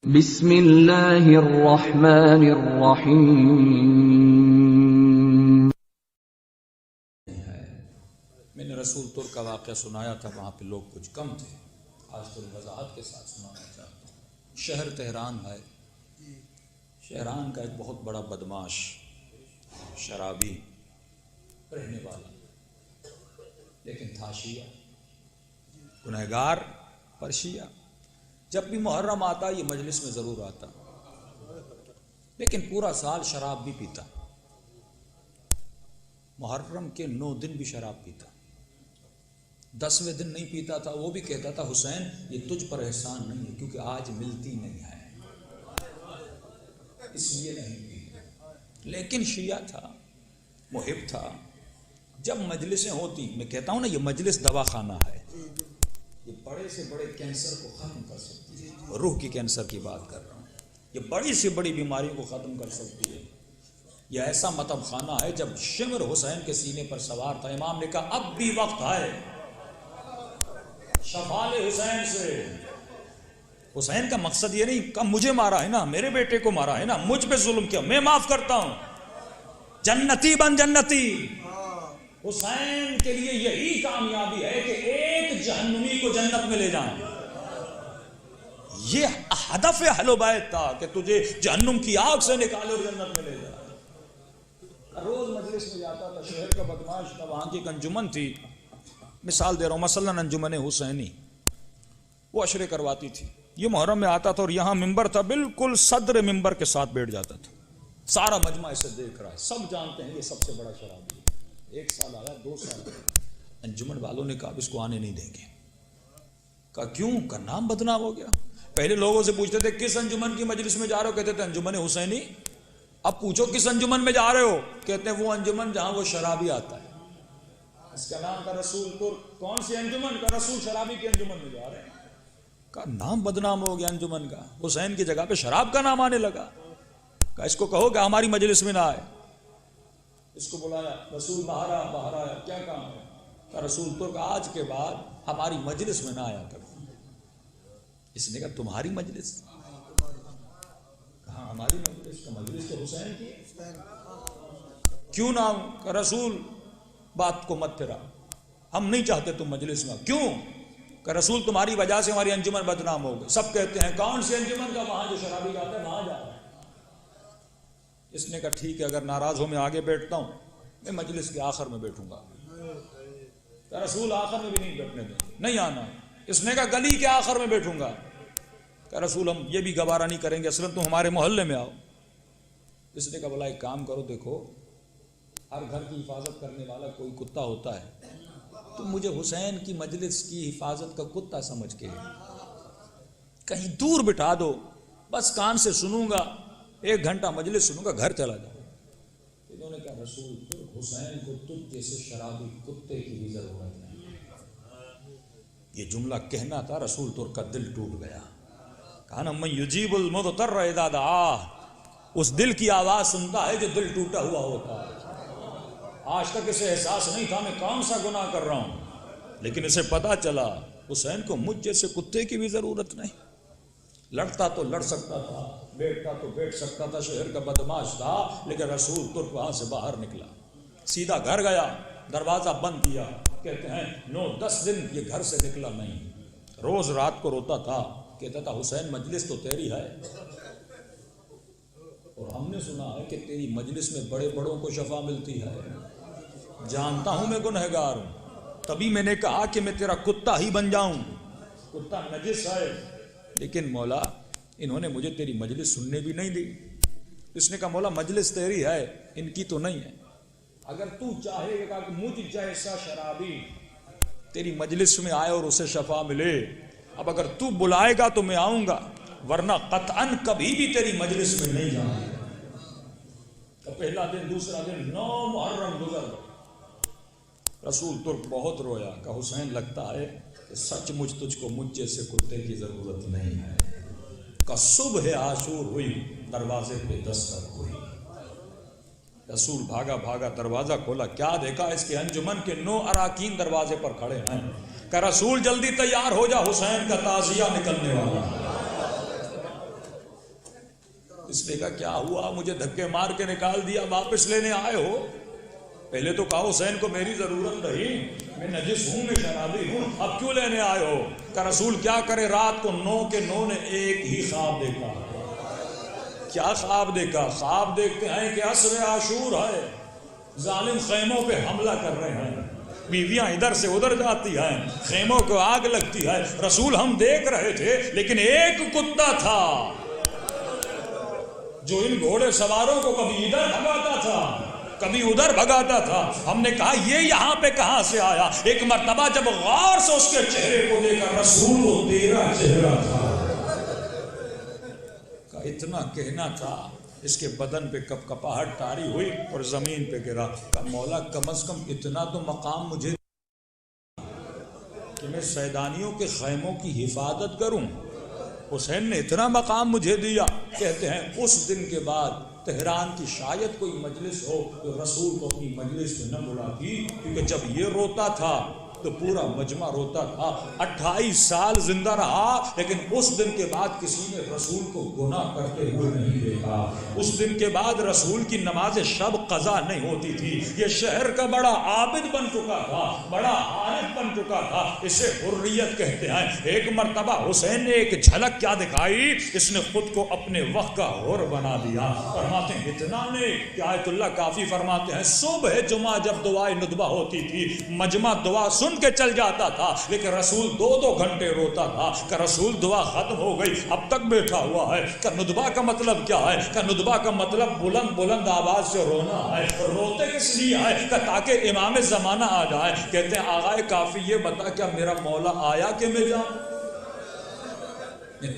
بسم اللہ الرحمن الرحیم۔ میں نے رسول ترک کا واقعہ سنایا تھا، وہاں پہ لوگ کچھ کم تھے، آج تو وضاحت کے ساتھ سنانا چاہتا ہوں۔ شہر تہران ہے، شہران کا ایک بہت بڑا بدماش، شرابی رہنے والا، لیکن تھا شیعہ، گنہگار پر شیعہ۔ جب بھی محرم آتا یہ مجلس میں ضرور آتا، لیکن پورا سال شراب بھی پیتا، محرم کے 9 دن بھی شراب پیتا، 10ویں دن نہیں پیتا تھا۔ وہ بھی کہتا تھا حسین یہ تجھ پر احسان نہیں ہے، کیونکہ آج ملتی نہیں ہے اس لیے نہیں پیتا، لیکن شیعہ تھا، محب تھا۔ جب مجلسیں ہوتی، میں کہتا ہوں نا یہ مجلس دواخانہ ہے، یہ بڑے سے بڑے کینسر کو ختم کر سکتی ہے، روح کی کینسر کی بات کر رہا ہوں، یہ بڑی سے بڑی بیماری کو ختم کر سکتی ہے۔ یہ ایسا مطب خانہ ہے، جب شمر حسین کے سینے پر سوار تھا، امام نے کہا اب بھی وقت ہے شفال حسین سے۔ حسین کا مقصد یہ نہیں کہ مجھے مارا ہے نا، میرے بیٹے کو مارا ہے نا، مجھ پہ ظلم کیا، میں معاف کرتا ہوں، جنتی بن جنتی۔ حسین کے لیے یہی کامیابی ہے کہ ایک جہنمی کو جنت میں لے جائیں۔ یہ ہدف اہل بیت تھا کہ تجھے جہنم کی آگ سے نکالے اور جنت میں لے جائے۔ روز مجلس میں جاتا تھا، شہر کا بدماش تھا، وہاں کی ایک انجمن تھی، مثال دے رہا ہوں، مثلا انجمن حسینی، وہ عشرے کرواتی تھی۔ یہ محرم میں آتا تھا اور یہاں ممبر تھا، بالکل صدر ممبر کے ساتھ بیٹھ جاتا تھا، سارا مجمع اسے دیکھ رہا ہے، سب جانتے ہیں یہ سب سے بڑا شرابی ہے۔ 1 سال آیا، 2 سال آیا، انجمن والوں نے کہا اب اس کو آنے نہیں دیں گے۔ کہا کیوں؟ کا نام بدنام ہو گیا۔ پہلے لوگوں سے پوچھتے تھے کس انجمن کی مجلس میں جا رہے ہو، کہتے تھے انجمن حسینی۔ اب پوچھو کس انجمن میں جا رہے ہو، کہتے ہیں وہ انجمن جہاں وہ شرابی آتا ہے، اس کا نام تھا رسول ترک۔ کون سی انجمن؟ کا رسول شرابی کی انجمن میں جا رہے ہیں۔ کا نام بدنام ہو گیا انجمن کا، حسین کی جگہ پہ شراب کا نام آنے لگا۔ کہا اس کو کہو کہ ہماری مجلس میں نہ آئے۔ اس کو بلایا، رسول باہر آیا، کیا کام ہے؟ کہا رسول ترک آج کے بعد ہماری مجلس میں نہ آیا کرو۔ اس نے کہا تمہاری مجلس؟ کہا ہماری مجلس، کا مجلس تو حسین کی، کیوں نہ آؤں؟ کہ رسول بات کو مت پھرا، ہم نہیں چاہتے تم مجلس میں۔ کیوں؟ کہ رسول تمہاری وجہ سے ہماری انجمن بدنام ہو گئی، سب کہتے ہیں کون سی انجمن کا؟ وہاں جو شرابی جاتا ہے وہاں جا رہا ہے۔ اس نے کہا ٹھیک ہے، اگر ناراض ہو میں آگے بیٹھتا ہوں، میں مجلس کے آخر میں بیٹھوں گا۔ کہ رسول آخر میں بھی نہیں بیٹھنے دیں، نہیں آنا۔ اس نے کہا گلی کے آخر میں بیٹھوں گا۔ کہ رسول ہم یہ بھی گوارا نہیں کریں گے، اصلا تم ہمارے محلے میں آؤ۔ اس نے کہا بلا ایک کام کرو، دیکھو ہر گھر کی حفاظت کرنے والا کوئی کتا ہوتا ہے، تم مجھے حسین کی مجلس کی حفاظت کا کتا سمجھ کے کہیں دور بٹھا دو، بس کان سے سنوں گا، 1 گھنٹہ مجلس سنوں گا، گھر چلا جاؤ۔ انہوں نے کہا رسول حسین کو تجھ جیسے شرابی کتے کی بھی ضرورت نہیں۔ یہ جملہ کہنا تھا، رسول ترک کا دل ٹوٹ گیا۔ کہا نا من یجیب المضطر اذا دعاہ، اس دل کی آواز سنتا ہے جو دل ٹوٹا ہوا ہوتا ہے۔ آج تک اسے احساس نہیں تھا میں کون سا گناہ کر رہا ہوں، لیکن اسے پتا چلا حسین کو مجھ جیسے کتے کی بھی ضرورت نہیں۔ لڑتا تو لڑ سکتا تھا، بیٹھتا تو بیٹھ سکتا تھا، شہر کا بدماش تھا، لیکن رسول ترک وہاں سے باہر نکلا، سیدھا گھر گیا، دروازہ بند کیا۔ کہتے ہیں 9-10 دن یہ گھر سے نکلا نہیں، روز رات کو روتا تھا، کہتا تھا حسین مجلس تو تیری ہے، اور ہم نے سنا ہے کہ تیری مجلس میں بڑے بڑوں کو شفا ملتی ہے، جانتا ہوں میں گنہگار ہوں، تبھی میں نے کہا کہ میں تیرا کتا ہی بن جاؤں۔ کتا نجس ہے، لیکن مولا انہوں نے مجھے تیری مجلس سننے بھی نہیں دی۔ اس نے کہا مولا مجلس تیری ہے، ان کی تو نہیں ہے، اگر تو چاہے گا کہ مجھ جیسا شرابی تیری مجلس میں آئے اور اسے شفا ملے، اب اگر تو بلائے گا تو میں آؤں گا، ورنہ قطعاً کبھی بھی تیری مجلس میں نہیں جاؤں گا۔ پہلا دن، دوسرا دن، 9 محرم گزر گئے، رسول ترک بہت رویا۔ کہ حسین لگتا ہے کہ سچ مجھ تجھ کو مجھ جیسے کتے کی ضرورت نہیں ہے۔ کہ صبح عاشور ہوئی، دروازے پہ دستک ہوئی، رسول بھاگا بھاگا دروازہ کھولا، کیا دیکھا؟ اس کے انجمن کے 9 اراکین دروازے پر کھڑے ہیں۔ کہ رسول جلدی تیار ہو جا، حسین کا تعزیہ نکلنے والا ہے۔ اس نے کہا کیا ہوا, مجھے دھکے مار کے نکال دیا, واپس لینے آئے ہو؟ پہلے تو کہا حسین کو میری ضرورت نہیں, میں نجس ہوں, میں شرابی ہوں, اب کیوں لینے آئے ہو؟ کہ رسول کیا کرے, رات کو 9 کے 9 نے ایک ہی خواب دیکھا. کیا خواب دیکھا؟ خواب دیکھتے ہیں کہ عصر عاشور ہے, ظالم خیموں پہ حملہ کر رہے ہیں, بیویاں ادھر سے ادھر جاتی ہیں, خیموں کو آگ لگتی ہے. رسول ہم دیکھ رہے تھے, لیکن ایک کتا تھا جو ان گھوڑے سواروں کو کبھی ادھر بھگاتا تھا کبھی ادھر بھگاتا تھا. ہم نے کہا یہ یہاں پہ کہاں سے آیا؟ ایک مرتبہ جب غور سے اس کے چہرے کو دیکھا, رسول وہ تیرا چہرہ تھا. کا اتنا کہنا تھا, اس کے بدن پہ کپ کپاہٹ طاری ہوئی اور زمین پہ گرا. کہ مولا کم از کم اتنا تو مقام مجھے کہ میں سیدانیوں کے خیموں کی حفاظت کروں. حسین نے اتنا مقام مجھے دیا. کہتے ہیں اس دن کے بعد تہران کی شاید کوئی مجلس ہو تو رسول کو اپنی مجلس میں نہ بلاتی, کیونکہ جب یہ روتا تھا تو پورا مجمع روتا تھا. 28 سال زندہ رہا, لیکن اس دن کے بعد کسی نے رسول کو گناہ کرتے ہوئے نہیں دیکھا. اس دن کے بعد رسول کی نماز شب قضا نہیں ہوتی تھی. یہ شہر کا بڑا عابد بن چکا تھا, بڑا عارف بن چکا تھا. اسے حریت کہتے ہیں. ایک مرتبہ حسین نے ایک جھلک کیا دکھائی, اس نے خود کو اپنے وقت کا حر بنا دیا. فرماتے ہیں اتنا نے کہ آیت اللہ کافی فرماتے ہیں صبح جمعہ جب دعائے ندبہ ہوتی تھی, مجمع دعا سن کے چل جاتا تھا, لیکن رسول 2 گھنٹے روتا تھا. کہ رسول دعا ختم ہو گئی, اب تک بیٹھا ہوا ہے. کہ ندبہ کا مطلب کیا ہے؟ کہ ندبہ کا مطلب بلند بلند آواز سے رونا ہے. روتے کس لیے ہے؟ کہ تاکہ امام زمانہ آ جائے. کہتے ہیں آغائے کافی یہ بتا کیا میرا مولا آیا کہ میں جاؤں؟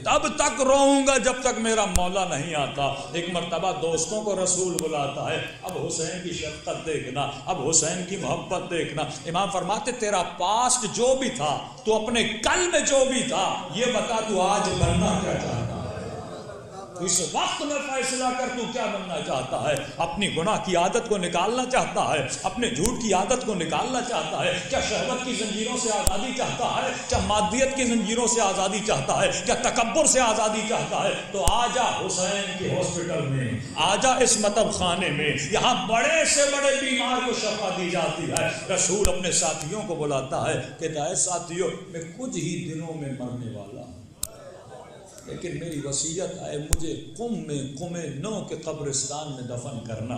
تب تک روؤں گا جب تک میرا مولا نہیں آتا. ایک مرتبہ دوستوں کو رسول بلاتا ہے. اب حسین کی شفقت دیکھنا, اب حسین کی محبت دیکھنا. امام فرماتے تیرا پاسٹ جو بھی تھا, تو اپنے کل میں جو بھی تھا, یہ بتا تو آج بننا کیا چاہتا ہے. اس وقت میں فیصلہ کر تو کیا بننا چاہتا ہے. اپنی گناہ کی عادت کو نکالنا چاہتا ہے, اپنے جھوٹ کی عادت کو نکالنا چاہتا ہے, کیا شہوت کی زنجیروں سے آزادی چاہتا ہے, کیا مادیت کی زنجیروں سے آزادی چاہتا ہے, کیا تکبر سے آزادی چاہتا ہے, تو آجا حسین کے ہاسپٹل میں, آجا اس مطب خانے میں. یہاں بڑے سے بڑے بیمار کو شفا دی جاتی ہے. رسول اپنے ساتھیوں کو بلاتا ہے, کہتا ہے ساتھیوں میں کچھ ہی دنوں میں مرنے والا ہوں, لیکن میری وصیت ہے مجھے قم 9 کے قبرستان میں دفن کرنا.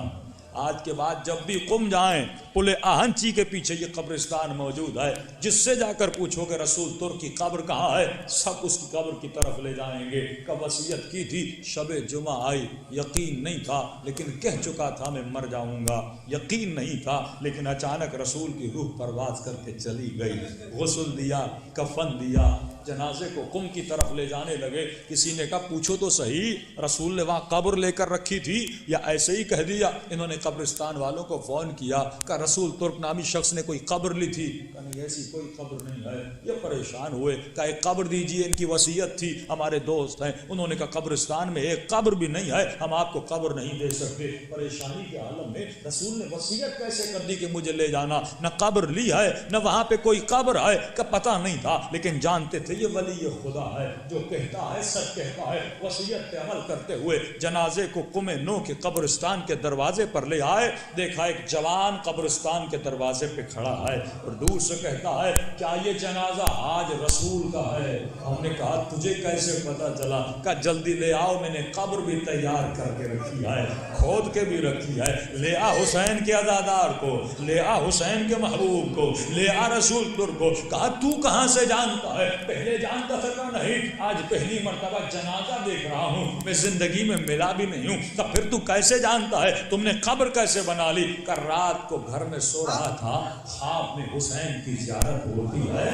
آج کے بعد جب بھی قم جائیں, پل آہنچی کے پیچھے یہ قبرستان موجود ہے. جس سے جا کر پوچھو کہ رسول ترک کی قبر کہاں ہے, سب اس کی قبر کی طرف لے جائیں گے. کا وصیت کی تھی, شب جمعہ آئی, یقین نہیں تھا لیکن کہہ چکا تھا میں مر جاؤں گا. یقین نہیں تھا, لیکن اچانک رسول کی روح پرواز کر کے چلی گئی. غسل دیا, کفن دیا, جنازے کو قم کی طرف لے جانے لگے. کسی نے کہا پوچھو تو صحیح رسول نے وہاں قبر لے کر رکھی تھی یا ایسے ہی کہہ دیا؟ انہوں نے قبرستان والوں کو فون کیا کہ رسول ترک نامی شخص نے کوئی قبر لی تھی. کہ نہیں ایسی کوئی قبر نہیں ہے. یہ پریشان ہوئے, کہ ایک قبر دیجیے, ان کی وصیت تھی, ہمارے دوست ہیں. انہوں نے کہا قبرستان میں ایک قبر بھی نہیں ہے, ہم آپ کو قبر نہیں دے سکتے. پریشانی کے عالم میں رسول نے وصیت کیسے کر دی کہ مجھے لے جانا؟ نہ قبر لی ہے, نہ وہاں پہ کوئی قبر ہے. کہ پتہ نہیں تھا, لیکن جانتے تھے یہ ولی خدا ہے, جو کہتا ہے سچ کہتا ہے. وصیت پہ عمل کرتے ہوئے جنازے کو قم 9 کے قبرستان کے دروازے پر لے آئے. دیکھا ایک جوان قبرستان کے دروازے پہ کھڑا ہے اور دور سے کہتا ہے کیا یہ جنازہ آج رسول کا ہے؟ ہم نے کہا تجھے کیسے پتا چلا؟ کہ جلدی لے آؤ, میں نے قبر بھی تیار کر کے رکھی ہے, کھود کے بھی رکھی ہے. لے آ حسین کے عزادار کو, لے آ حسین کے محبوب کو, لے آ رسول ترک کو. کہا تو کہاں سے جانتا ہے؟ پہلے جانتا تھا کہ نہیں, آج پہلی مرتبہ جنازہ دیکھ رہا ہوں, میں زندگی میں ملا بھی نہیں ہوں. تو پھر تو کیسے جانتا ہے؟ تم نے قبر کیسے بنا لی؟ کہ رات کو گھر میں سو رہا تھا, خواب میں حسین کی زیارت ہوتی ہے.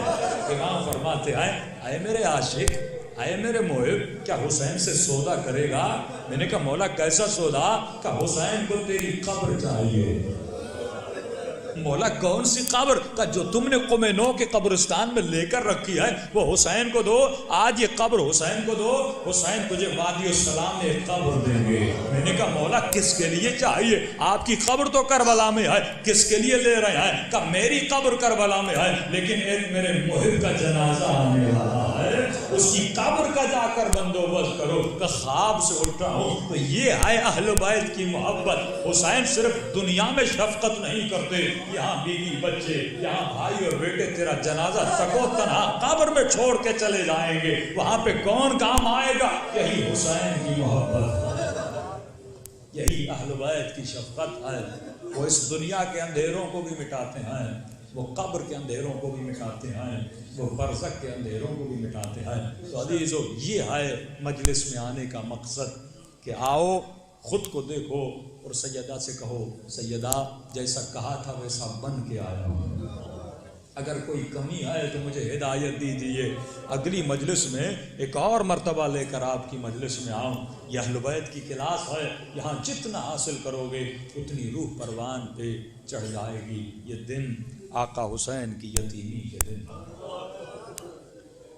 امام فرماتے ہیں اے میرے عاشق, اے میرے محب, کیا حسین سے سودا کرے گا؟ میں نے کہا مولا کیسا سودا؟ کہ حسین کو تیری قبر چاہیے. مولا کون سی قبر؟ کا جو تم نے قم 9 کے قبرستان میں لے کر رکھی ہے وہ حسین کو دو. آج یہ قبر حسین کو دو, حسین تجھے وادی السلام میں ایک قبر دیں گے. میں نے کہا مولا کس کے لیے چاہیے؟ آپ کی قبر تو کربلا میں ہے, کس کے لیے لے رہے ہیں؟ کہ میری قبر کربلا میں ہے, لیکن ایک میرے محب کا جنازہ آنے والا ہے. اس کی قبر کا جا کر بندوبست کرو کہ خواب سے اٹھا ہوں تو یہ ہے اہل بیت کی محبت۔ حسین صرف دنیا میں شفقت نہیں کرتے، یہاں بیوی بچے، یہاں بھائی اور بیٹے تیرا جنازہ تکو تنہا قبر میں چھوڑ کے چلے جائیں گے، وہاں پہ کون کام آئے گا؟ یہی حسین کی محبت، یہی اہل بیت کی شفقت ہے۔ وہ اس دنیا کے اندھیروں کو بھی مٹاتے ہیں، وہ قبر کے اندھیروں کو بھی مٹاتے ہیں، وہ برزخ کے اندھیروں کو بھی مٹاتے ہیں۔ تو عزیزو، یہ ہے مجلس میں آنے کا مقصد کہ آؤ خود کو دیکھو اور سیدہ سے کہو سیدہ جیسا کہا تھا ویسا بن کے آیا ہوں، اگر کوئی کمی ہے تو مجھے ہدایت دیجیے، اگلی مجلس میں ایک اور مرتبہ لے کر آپ کی مجلس میں آؤں۔ یہ اہل بیت کی کلاس ہے، یہاں جتنا حاصل کرو گے اتنی روح پروان پہ چڑھ جائے گی۔ یہ دن آقا حسین کی یتیمی کے دن،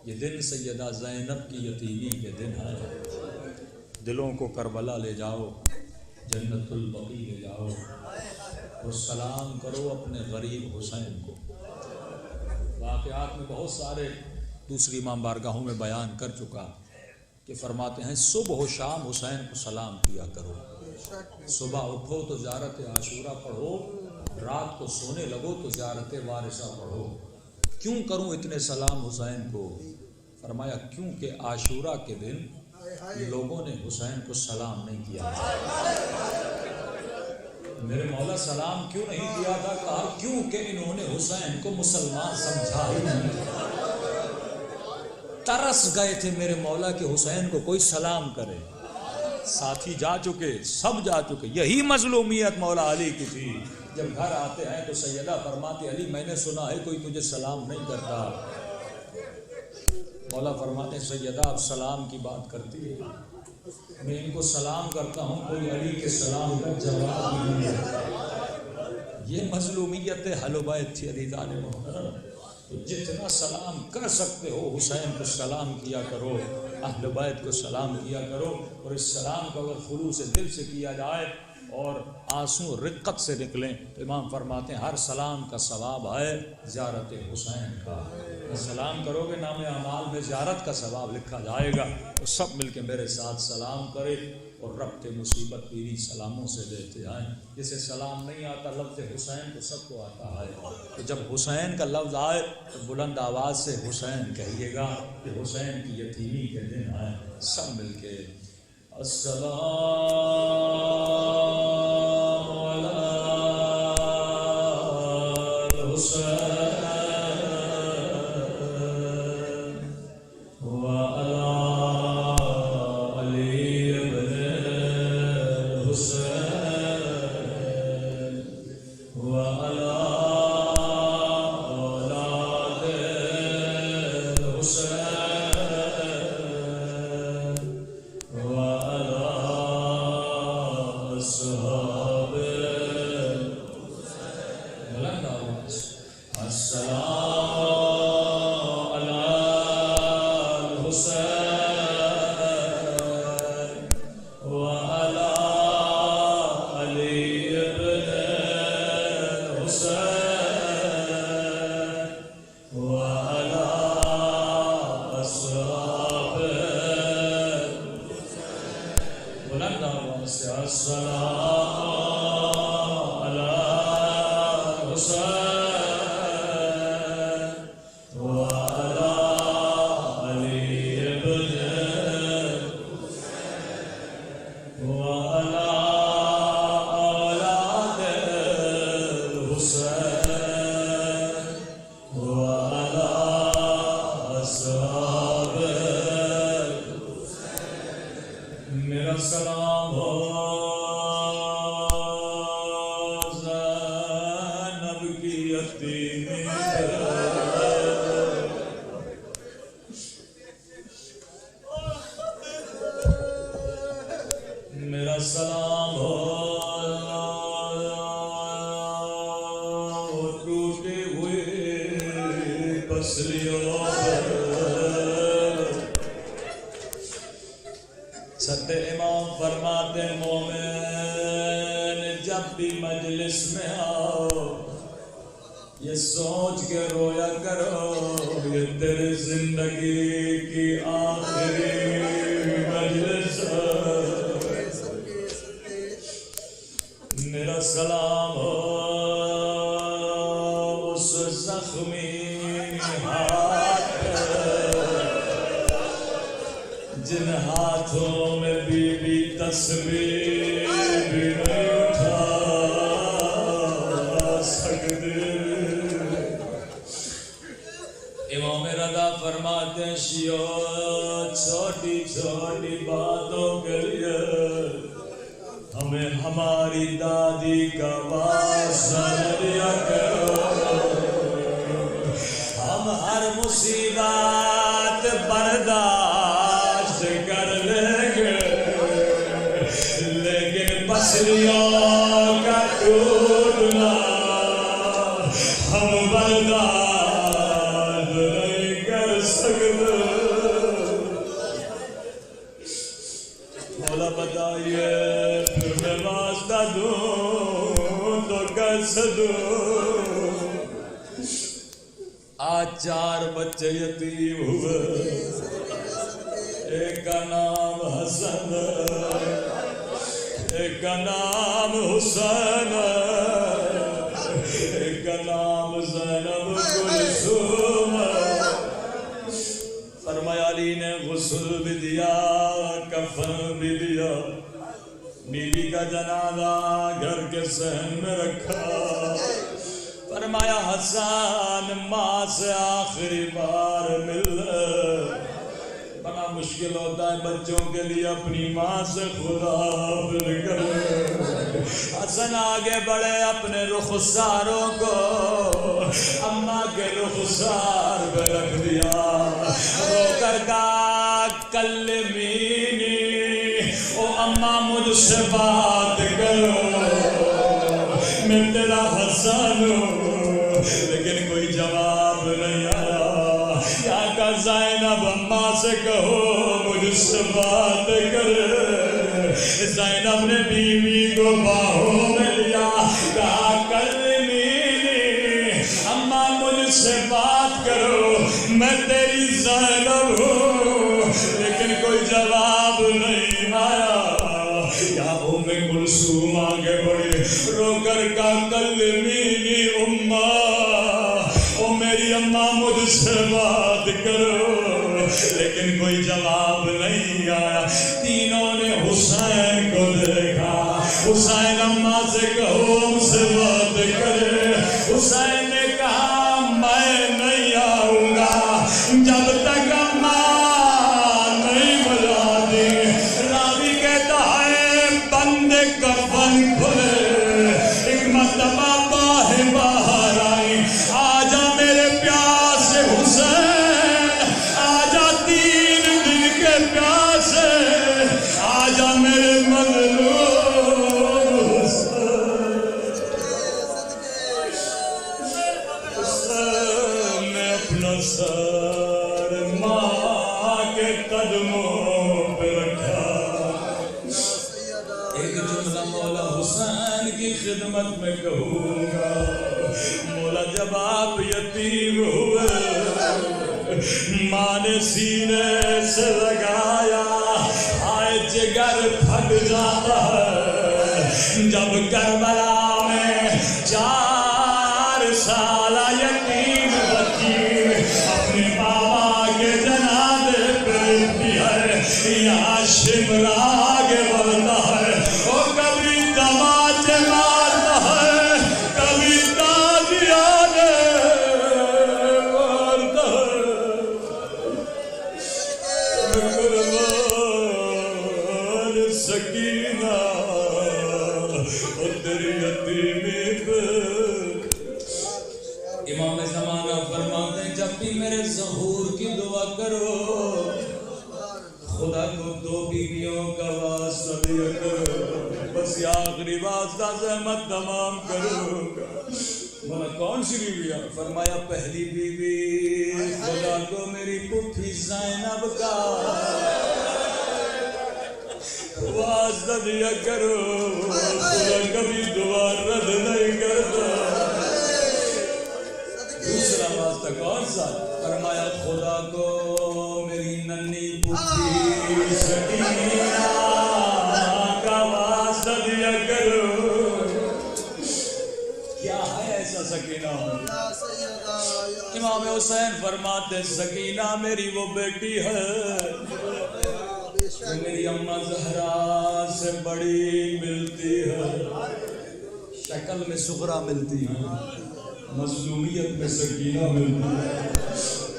یہ دن سیدہ زینب کی یتیمی کے دن ہے۔ دلوں کو کربلا لے جاؤ، جنت البقیع لے جاؤ اور سلام کرو اپنے غریب حسین کو۔ واقعات میں بہت سارے دوسری امام بارگاہوں میں بیان کر چکا کہ فرماتے ہیں صبح و شام حسین کو سلام کیا کرو، صبح اٹھو تو زیارت عاشورہ پڑھو، رات کو سونے لگو تو زیارت وارثہ پڑھو۔ کیوں کروں اتنے سلام حسین کو؟ فرمایا کیونکہ عاشورہ کے دن لوگوں نے حسین کو سلام نہیں کیا تھا۔ میرے مولا سلام کیوں نہیں کیا تھا؟ کہا کیونکہ انہوں نے حسین کو مسلمان سمجھا ہی نہیں، ترس گئے تھے میرے مولا کہ حسین کو کوئی سلام کرے۔ ساتھی جا چکے، سب جا چکے، یہی مظلومیت مولا علی کی تھی۔ جب گھر آتے ہیں تو سیدہ فرماتی علی میں نے سنا ہے کوئی تجھے سلام نہیں کرتا۔ مولا فرماتے ہیں سیدہ آپ سلام کی بات کرتی ہے، میں ان کو سلام کرتا ہوں، کوئی علی کے سلام کا جواب نہیں ہے۔ یہ مظلومیت اہل بیت تھی عزیزان محترم۔ تو جتنا سلام کر سکتے ہو حسین کو سلام کیا کرو، اہل بیت کو سلام کیا کرو، اور اس سلام کو اگر خلوص دل سے کیا جائے اور آنسو رقت سے نکلیں تو امام فرماتے ہیں ہر سلام کا ثواب ہے زیارت حسین کا۔ سلام کرو گے نام اعمال میں زیارت کا ثواب لکھا جائے گا۔ تو سب مل کے میرے ساتھ سلام کرے اور ربط مصیبت پیری سلاموں سے دیتے آئیں۔ جسے سلام نہیں آتا لفظ حسین تو سب کو آتا ہے، تو جب حسین کا لفظ آئے تو بلند آواز سے حسین کہیے گا کہ حسین کی یتیمی کے دن آئے۔ سب مل کے السلام علی الحسین ستے امام فرماتے مومن جب بھی مجلس میں آؤ یہ سوچ کے رویا کرو اب یہ تیرے زندگی کی آخری مجلس ہے، میرا سلام ہو اس زخمی ہاتھ جن ہاتھوں میں بی بی تصویر بھی نہیں اٹھا سکتے۔ امام رضا فرماتے ہیں شیعو چھوٹی چھوٹی باتوں کے لیے ہمیں ہماری دادی کا واسطہ دیا کرو، ہم ہر مصیبت برداشت کر لیں گے، لیکن پسلیوں کا ٹوٹنا ہم برداشت نہیں کر سکتے۔ مولا بتائیے پھر میں واسطہ دوں تو کیسے دوں؟ آج 4 بچے یتیم ہوئے، ایک کا نام حسن، ایک کا نام حسین، ایک کا نام زینب کلثوم۔ فرمایا علی نے غسل بھی دیا، کفن بھی دیا، بیوی کا جنازہ گھر کے صحن میں رکھا۔ فرمایا حسن ماں سے آخری بار مل، بڑا مشکل ہوتا ہے بچوں کے لیے اپنی ماں سے خدا حافظ کرے۔ حسن آگے بڑھے، اپنے رخساروں کو اماں کے رخسار پہ رکھ دیا، رو کر کہا کلمینی، او اماں مجھ سے بات کرو، میں تیرا حسن ہوں۔ لیکن کوئی جواب نہیں آیا۔ یا کہ زینب اماں سے کہو مجھ سے بات کرے۔ زینب نے بیوی کو باہوں میں لیا، کہا کلمینی، اماں مجھ سے بات کرو، میں تیری زینب ہوں۔ لیکن کوئی جواب نہیں آیا۔ یا ام کلثوم آگے بڑھے، رو کر کا کلمینی اماں، او میری اماں مجھ سے بات کرو، لیکن کوئی جواب نہیں آیا۔ تینوں نے حسین کو دیکھا، حسین اماں سے کہو ہم سے بات کرے۔ حسین نے کہا میں نہیں آؤں گا جب تک اماں نہیں بلا دی۔ راوی کہتا ہے بند کفن کھلے، ایک مرتبہ باہر آئی، آجا میرے پیاسے حسین، آجا 3 دن کے پیاسے، آجا میرے مظلوم حسین نے اپنا سر ماں کے قدموں پہ رکھا۔ ایک جملہ مولا حسین کی خدمت میں کہوں گا، مولا جب آپ یتیم ہوئے، ماں نے سینے سے لگایا، آئے جگر پھٹ جاتا ہے۔ جب کربلا میں 4 سالہ یتیم بچی اپنے بابا کے جنازے پہ بھی ہے، یہاں شمرا آگے بڑھتا ہے، وہ کبھی تماچے مارتا ہے، کبھی تازیانے مارتا ہے۔ قربان سکینہ اور تیری یتیمی پہ۔ امام زمانہ فرماتے ہیں جب بھی میرے ظہور کی دعا کرو، خدا کو 2 بیویوں کا واسطہ دیا کرو، بس یہ آخری واسطہ سے میں تمام کروں گا۔ بولا کون سی بیوی ہے؟ فرمایا پہلی بیوی خدا کو میری پھوپھی زینب کا واسطہ دیا کرو، خدا کبھی دعا رد نہیں کرتا۔ دوسرا واسطہ کون سا؟ فرمایا خدا کو میری ننھی پوچھی سکینہ کا واسطہ دیا کرو. کیا ہے ایسا سکینہ؟ امام حسین فرماتے سکینہ میری وہ بیٹی ہے جو میری اماں زہرا سے بڑی ملتی ہے، شکل میں صغرا ملتی ہے، مظلومیت میں سکینہ ملتی ہے.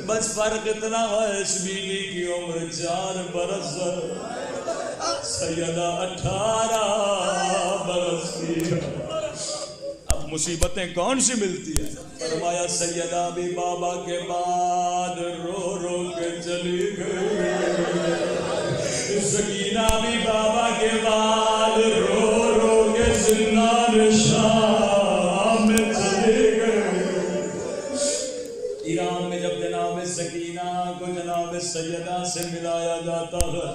بس فرق اتنا ہے اس بیوی کی عمر 4 برس ہے، سیدہ 18 برس کی ہے. اب مصیبتیں کون سی ملتی ہیں؟ فرمایا سیدہ بھی بابا کے بعد رو رو کے چلی گئی، سکینہ بھی بابا کے بعد رو رو کے زندان شام میں چلے گئے. ایران میں جب جناب سکینہ کو جناب سیدہ سے ملایا جاتا ہے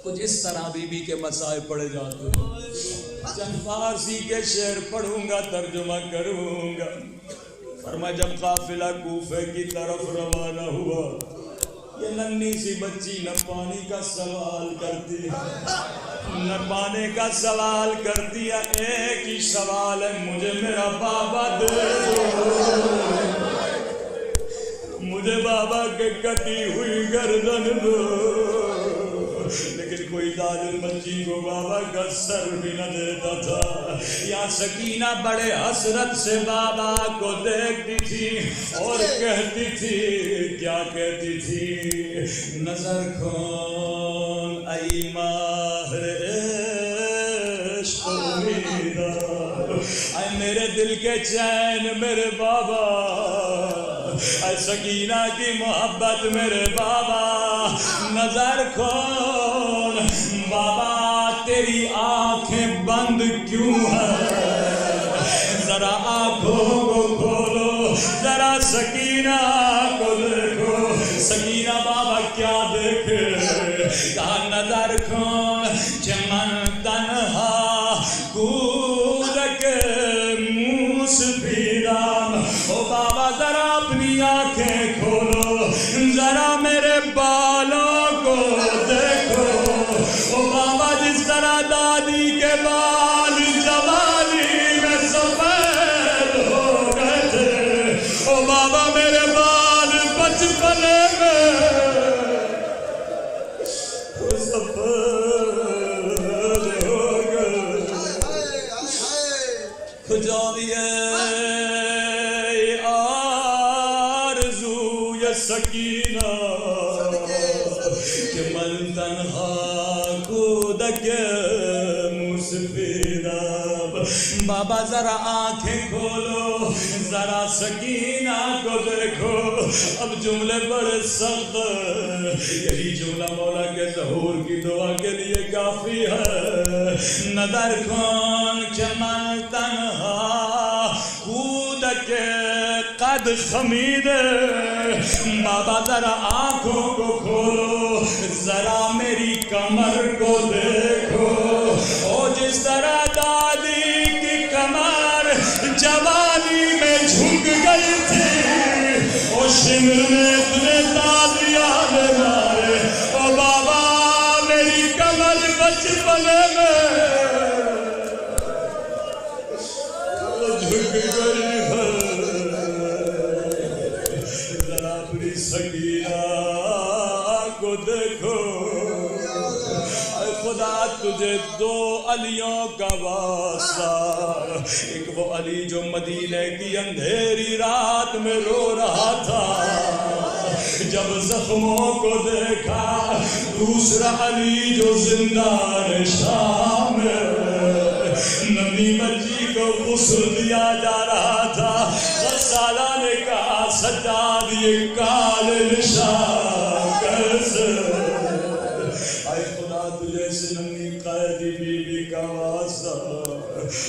کچھ اس طرح بی بی کے مسائل پڑھے جاتے ہیں. چند فارسی کے شعر پڑھوں گا، ترجمہ کروں گا. فرمایا جب قافلہ کوفے کی طرف روانہ ہوا، یہ ننھی سی بچی نہ پانی کا سوال کرتی نہ پانے کا سوال کرتی ہے، ایک ہی سوال ہے مجھے میرا بابا دے دو، مجھے بابا کے کٹی ہوئی گردن دو. لیکن کوئی ظالم بچی کو بابا کا سر بھی نہ دیتا تھا. یا سکینہ بڑے حسرت سے بابا کو دیکھتی تھی اور کہتی تھی، کیا کہتی تھی؟ نظر کھول ای ماہر عشق امیدہ، اے میرے دل کے چین میرے بابا، اے سکینہ کی محبت میرے بابا، نظر کھول بابا تیری آنکھیں بند کیوں ہیں، ذرا آنکھوں کو کھولو، ذرا سکینہ کو دیکھو. سکینہ بابا کیا دیکھے؟ کہا نظر کھول چمن تنہا کودک موسفیدان. او بابا ذرا اپنی آنکھیں کھولو، ذرا میرے بالوں کو دیکھو. او بابا جس طرح دادی کے بال جوانی میں سفید ہو گئے تھے، او بابا میرے بال بچپنے میں سفید ہو گئے. کھجوریے آرزو یا سکینہ کہ من تنہا کودک مسفیدہ. بابا ذرا آنکھیں کھولو، ذرا سکینہ کو دیکھو. اب جملے بڑے سخت، یہی جملہ مولا کے ظہور کی دعا کے لیے کافی ہے. نظر کھول کہ من تنہا کودک قد خمید. بابا ذرا آنکھوں کو کھولو، ذرا میری کمر کو دیکھو. او جس طرح دادی کی کمر جوانی میں جھک گئی تھی، او شمر میں اتنے تازیاں مارے. او بابا میری کمر بچپنے میں جھک گئی ہے. ذرا اپنی سکینہ کو دیکھو. اے خدا تجھے 2 علیوں کا واسطہ، ایک وہ علی جو مدینے کی اندھیری رات میں رو رہا تھا جب زخموں کو دیکھا، دوسرا علی جو زندان شام میں ننھی بچی کو غسل دیا جا رہا تھا. غسالہ نے کہا سجاد یہ کالے نشان کیسے؟ اے خدا تجھے اس ننھی قیدی بی بی کا واسطہ،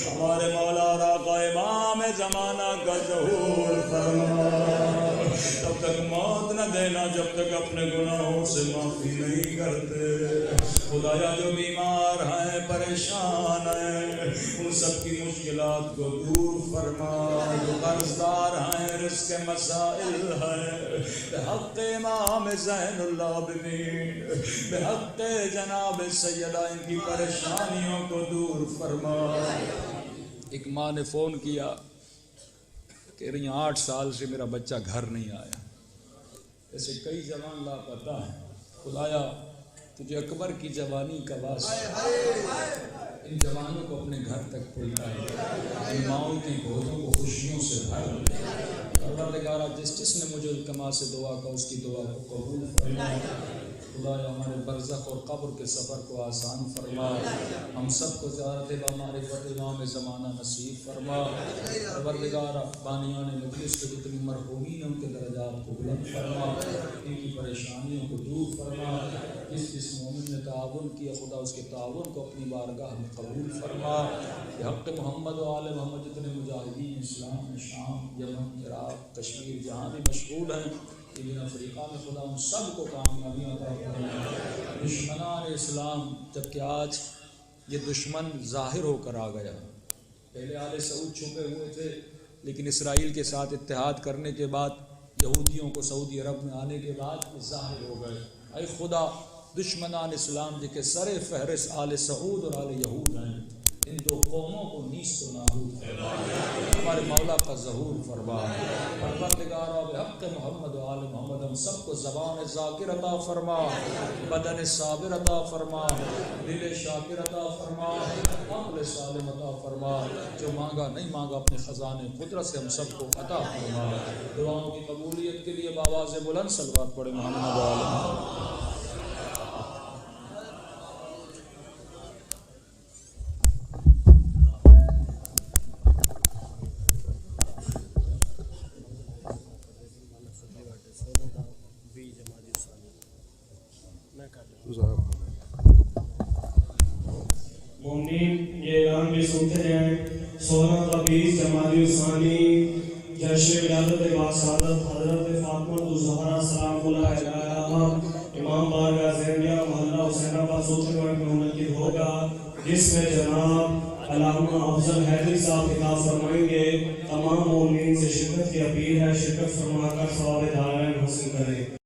ہمارے مولا اور آقا امام زمانہ کا ظہور فرما. تب تک موت نہ دینا جب تک اپنے گناہوں سے معافی نہیں کرتے. خدا خدایا جو بیمار ہیں پریشان ہیں ان سب کی مشکلات کو دور فرما، جو قرضدار ہیں رزق مسائل ہیں، بحق امام زین العابدین، بحق جناب سیدہ ان کی پریشانیوں کو دور فرما۔ ایک ماں نے فون کیا کہ رہی 8 سال سے میرا بچہ گھر نہیں آیا، ایسے کئی جوان لاپتہ ہیں، خدایا تجھے اکبر کی جوانی کا واسطہ ان جوانوں کو اپنے گھر تک پہنچائے، ان ماؤں کی گودوں کو خوشیوں سے بھر۔ پروردگارہ جس نے مجھے التما سے دعا کا اس کی دعا کو قبول فرما، خدایا ہمارے برزخ اور قبر کے سفر کو آسان فرما، ہم سب کو زیارت بمعرفت امام زمانہ نصیب فرما۔ پروردگارہ بانیان مجلس کے جتنی مرحومین ہیں ان کے درجات کو بلند فرما، ان کی پریشانیوں کو دور فرما، جس مومن نے تعاون کیا خدا اس کے تعاون کو اپنی بارگاہ میں قبول فرما۔ حق محمد و آل محمد جتنے مجاہدین اسلام میں شام، یمن، عراق، کشمیر جہاں بھی مشغول ہیں، لیکن افریقہ میں خدا ان سب کو کامیابیاں عطا فرما۔ دشمنان اسلام، جبکہ آج یہ دشمن ظاہر ہو کر آ گیا، پہلے آل سعود چھپے ہوئے تھے لیکن اسرائیل کے ساتھ اتحاد کرنے کے بعد، یہودیوں کو سعودی عرب میں آنے کے بعد یہ ظاہر ہو گئے۔ اے خدا دشمنان اسلام جن کے سر فہرست آل سعود اور آل یہود ہیں، ان دو قوموں کو نیست و نابود فرما، ہمارے مولا کا ظہور فرما۔ پروردگارا بحق محمد و آل محمد ہم سب کو زبان ذاکر عطا فرما، بدن صابر عطا فرما، دل شاکر عطا فرما، عقل سالم عطا فرما، جو مانگا نہیں مانگا اپنے خزانے قدرت سے ہم سب کو عطا فرما۔ دعاؤں کی قبولیت کے لیے بآواز بلند صلوات پڑھے محمد و آل محمد۔ مومنین یہ اعلان بھی سنتے ہیں، 16 تا 20 جمادی الثانی جشن ولادت باسعادت حضرت فاطمہ الزہرا سلام اللہ علیہا امام بارگاہ زینبیہ محلہ حسین آباد سوچن ورک میں منعقد ہوگا، جس میں جناب علامہ افضل حیدری صاحب خطاب فرمائیں گے۔ تمام مومنین سے شرکت کی اپیل ہے، شرکت فرما کر ثواب دارین حاصل کریں۔